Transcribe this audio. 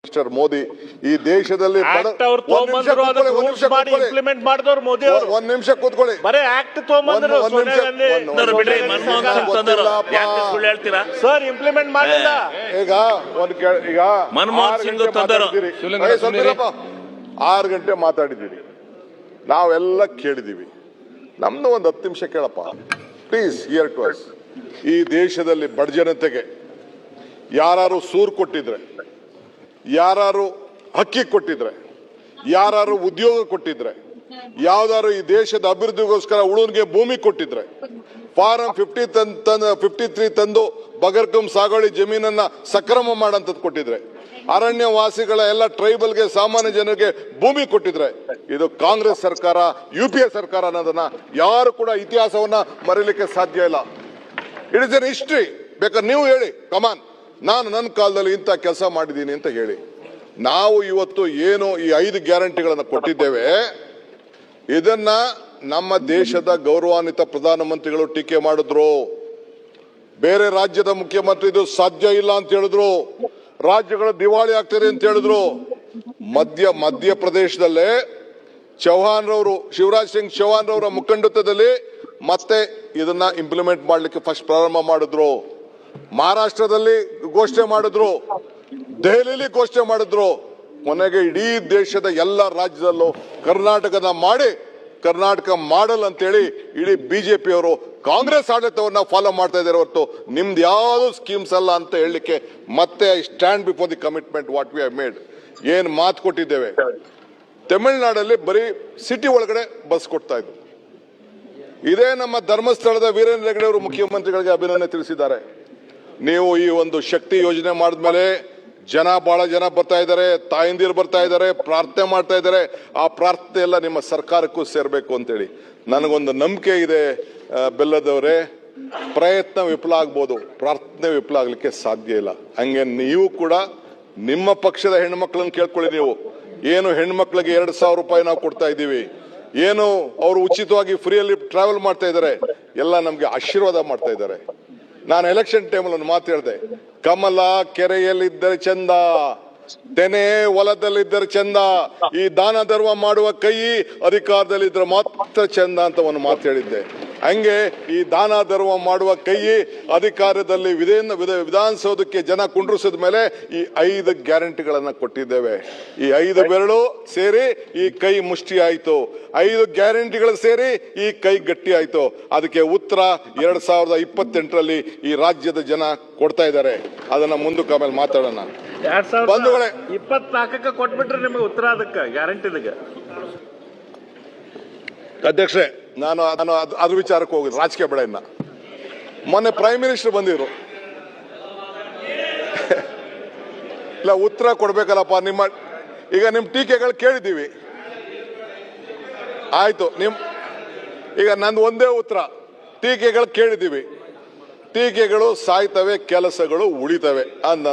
Mister Modi ಈ ದೇಶದಲ್ಲಿ implement ಮಾಡಿದವರು ಮೋದಿ ಅವರು. ಒಂದ್ ನಿಮಿಷ ಕೂತ್ಕೊಳ್ಳಿ. ಬರೀ ಆಕ್ಟ್ ತಗೊಂಡ್ಬಂದ್ರು ಸೋನಿಯಾ ಗಾಂಧಿ ಸರ್ ಇಂಪ್ಲಿಮೆಂಟ್ ಮಾಡಿಲ್ಲ. ಈಗ ಈಗ 6 ಗಂಟೆ ಮಾತಾಡಿದ್ದೀರಿ, ನಾವೆಲ್ಲ ಕೇಳಿದೀವಿ. ನಮ್ದು ಒಂದು 10 ನಿಮಿಷ ಕೇಳಪ್ಪ ಪ್ಲೀಸ್. Hear to us. ಈ ದೇಶದಲ್ಲಿ ಬಡ ಜನತೆಗೆ ಯಾರು ಸೂರು ಕೊಟ್ಟಿದ್ರೆ, ಯಾರು ಅಕ್ಕಿ ಕೊಟ್ಟಿದ್ರೆ, ಯಾರು ಉದ್ಯೋಗ ಕೊಟ್ಟಿದ್ರೆ, ಯಾವ್ದಾರು ಈ ದೇಶದ ಅಭಿವೃದ್ಧಿಗೋಸ್ಕರ ಉಳುನ್ಗೆ ಭೂಮಿ ಕೊಟ್ಟಿದ್ರೆ, ಫಾರಂ 53 ತಂದು ಬಗರ್ಕಂ ಸಾಗುವಳಿ ಜಮೀನನ್ನ ಸಕ್ರಮ ಮಾಡಂತದ್ದು ಕೊಟ್ಟಿದ್ರೆ, ಅರಣ್ಯ ವಾಸಿಗಳ ಎಲ್ಲ ಟ್ರೈಬಲ್ಗೆ ಸಾಮಾನ್ಯ ಜನರಿಗೆ ಭೂಮಿ ಕೊಟ್ಟಿದ್ರೆ, ಇದು ಕಾಂಗ್ರೆಸ್ ಸರ್ಕಾರ, UPA ಸರ್ಕಾರ ಅನ್ನೋದನ್ನ ಯಾರು ಕೂಡ ಇತಿಹಾಸವನ್ನ ಮರೀಲಿಕ್ಕೆ ಸಾಧ್ಯ ಇಲ್ಲ. It is N history. ಬೇಕಾದ್ರೆ ನೀವು ಹೇಳಿ, ಕಮಾನ್, ನಾನು ನನ್ನ ಕಾಲದಲ್ಲಿ ಇಂಥ ಕೆಲಸ ಮಾಡಿದ್ದೀನಿ ಅಂತ ಹೇಳಿ. ನಾವು ಇವತ್ತು ಏನು ಈ 5 ಗ್ಯಾರಂಟಿಗಳನ್ನು ಕೊಟ್ಟಿದ್ದೇವೆ, ಇದನ್ನ ನಮ್ಮ ದೇಶದ ಗೌರವಾನ್ವಿತ ಪ್ರಧಾನಮಂತ್ರಿಗಳು ಟೀಕೆ ಮಾಡಿದ್ರು. ಬೇರೆ ರಾಜ್ಯದ ಮುಖ್ಯಮಂತ್ರಿ ಇದು ಸಾಧ್ಯ ಇಲ್ಲ ಅಂತ ಹೇಳಿದ್ರು. ರಾಜ್ಯಗಳು ದಿವಾಳಿ ಆಗ್ತದೆ ಅಂತ ಹೇಳಿದ್ರು. ಮಧ್ಯಪ್ರದೇಶದಲ್ಲೇ ಶಿವರಾಜ್ ಸಿಂಗ್ ಚೌಹಾಣ್ ರವರ ಮುಖಂಡತ್ವದಲ್ಲಿ ಮತ್ತೆ ಇದನ್ನ ಇಂಪ್ಲಿಮೆಂಟ್ ಮಾಡ್ಲಿಕ್ಕೆ ಫಸ್ಟ್ ಪ್ರಾರಂಭ ಮಾಡಿದ್ರು. ಮಹಾರಾಷ್ಟ್ರದಲ್ಲಿ ಘೋಷಣೆ ಮಾಡಿದ್ರು, ದೆಹಲಿಯಲ್ಲಿ ಘೋಷಣೆ ಮಾಡಿದ್ರು. ಕೊನೆಗೆ ಇಡೀ ದೇಶದ ಎಲ್ಲ ರಾಜ್ಯದಲ್ಲೂ ಕರ್ನಾಟಕ ಮಾಡಲ್ ಅಂತೇಳಿ ಇಡೀ ಬಿಜೆಪಿಯವರು ಕಾಂಗ್ರೆಸ್ ಆಡಳಿತವನ್ನ ಫಾಲೋ ಮಾಡ್ತಾ ಇದ್ದಾರೆ ಹೊರತು ನಿಮ್ದು ಯಾವ್ದು ಸ್ಕೀಮ್ಸ್ ಅಲ್ಲ ಅಂತ ಹೇಳಲಿಕ್ಕೆ ಮತ್ತೆ I stand before the commitment what we have made. ಏನ್ ಮಾತು ಕೊಟ್ಟಿದ್ದೇವೆ. ತಮಿಳುನಾಡಲ್ಲಿ ಬರೀ ಸಿಟಿ ಒಳಗಡೆ ಬಸ್ ಕೊಡ್ತಾ ಇದ್ರು. ಇದೇ ನಮ್ಮ ಧರ್ಮಸ್ಥಳದ ವೀರೇಂದ್ರ ಹೆಗಡೆ ಅವರು ಮುಖ್ಯಮಂತ್ರಿಗಳಿಗೆ ಅಭಿನಂದನೆ ತಿಳಿಸಿದ್ದಾರೆ. ನೀವು ಈ ಒಂದು ಶಕ್ತಿ ಯೋಜನೆ ಮಾಡಿದ್ಮೇಲೆ ಬಹಳ ಜನ ಬರ್ತಾ ಇದ್ದಾರೆ, ತಾಯಂದಿರು ಬರ್ತಾ ಇದ್ದಾರೆ, ಪ್ರಾರ್ಥನೆ ಮಾಡ್ತಾ ಇದ್ದಾರೆ. ಆ ಪ್ರಾರ್ಥನೆ ಎಲ್ಲ ನಿಮ್ಮ ಸರ್ಕಾರಕ್ಕೂ ಸೇರ್ಬೇಕು ಅಂತೇಳಿ ನನಗೊಂದು ನಂಬಿಕೆ ಇದೆ. ಬೆಲ್ಲದವರೇ, ಪ್ರಯತ್ನ ವಿಫಲ ಆಗ್ಬೋದು, ಪ್ರಾರ್ಥನೆ ವಿಫಲ ಆಗ್ಲಿಕ್ಕೆ ಸಾಧ್ಯ ಇಲ್ಲ. ಹಂಗೆ ನೀವು ಕೂಡ ನಿಮ್ಮ ಪಕ್ಷದ ಹೆಣ್ಮಕ್ಳನ್ನ ಕೇಳ್ಕೊಳ್ಳಿ. ನೀವು ಏನು ಹೆಣ್ಮಕ್ಳಿಗೆ 2,000 ರೂಪಾಯಿ ನಾವು ಕೊಡ್ತಾ ಇದ್ದೀವಿ, ಏನು ಅವರು ಉಚಿತವಾಗಿ ಫ್ರೀಯಲ್ಲಿ ಟ್ರಾವೆಲ್ ಮಾಡ್ತಾ ಇದ್ದಾರೆ, ಎಲ್ಲ ನಮ್ಗೆ ಆಶೀರ್ವಾದ ಮಾಡ್ತಾ ಇದ್ದಾರೆ. ನಾನು ಎಲೆಕ್ಷನ್ ಟೈಮಲ್ಲಿ ಒಂದು ಮಾತು ಹೇಳಿದೆ, ಕಮಲ ಕೆರೆಯಲ್ಲಿದ್ದರೆ ಚಂದ, ತೆನೆ ಹೊಲದಲ್ಲಿದ್ದರೆ ಚಂದ, ಈ ದಾನ ಧರ್ಮ ಮಾಡುವ ಕೈ ಅಧಿಕಾರದಲ್ಲಿದ್ದರೆ ಮಾತ್ರ ಚಂದ ಅಂತ ಒಂದು ಮಾತು ಹೇಳಿದ್ದೆ. ಹಂಗೆ ಈ ದಾನ ಧರ್ಮ ಮಾಡುವ ಕೈ ಅಧಿಕಾರದಲ್ಲಿ ವಿಧಾನಸೌಧಕ್ಕೆ ಜನ ಕುಂಡ್ರಿಸಿದ ಮೇಲೆ ಈ 5 ಗ್ಯಾರಂಟಿಗಳನ್ನ ಕೊಟ್ಟಿದ್ದೇವೆ. ಈ 5 ಬೆರಳು ಸೇರಿ ಈ ಕೈ ಮುಷ್ಟಿ ಆಯ್ತು, 5 ಗ್ಯಾರಂಟಿಗಳು ಸೇರಿ ಈ ಕೈ ಗಟ್ಟಿ ಆಯ್ತು. ಅದಕ್ಕೆ ಉತ್ತರ 2028ರಲ್ಲಿ ಈ ರಾಜ್ಯದ ಜನ ಕೊಡ್ತಾ ಇದ್ದಾರೆ. ಅದನ್ನ ಮುಂದಕ್ಕೆ ಆಮೇಲೆ ಮಾತಾಡೋಣ. 2024ಕ್ಕೆ ಕೊಟ್ಬಿಟ್ರೆ ನಿಮಗೆ ಉತ್ತರ ಅದಕ್ಕೆ ಗ್ಯಾರಂಟಿಗೆ. ಅಧ್ಯಕ್ಷರೇ, ನಾನು ಅದ್ರ ವಿಚಾರಕ್ಕೆ ಹೋಗಿದ್ದು ರಾಜಕೀಯ ಬೇಡ. ಇನ್ನ ಮೊನ್ನೆ ಪ್ರೈಮ್ ಮಿನಿಸ್ಟರ್ ಬಂದಿದ್ರು. ಇಲ್ಲ, ಉತ್ತರ ಕೊಡ್ಬೇಕಲ್ಲಪ್ಪ. ಈಗ ನಿಮ್ ಟೀಕೆಗಳು ಕೇಳಿದ್ದೀವಿ, ಆಯ್ತು. ಈಗ ನಂದು ಒಂದೇ ಉತ್ತರ, ಟೀಕೆಗಳು ಕೇಳಿದ್ದೀವಿ. ಟೀಕೆಗಳು ಸಾಯ್ತವೆ, ಕೆಲಸಗಳು ಉಳಿತವೆ ಅಂದ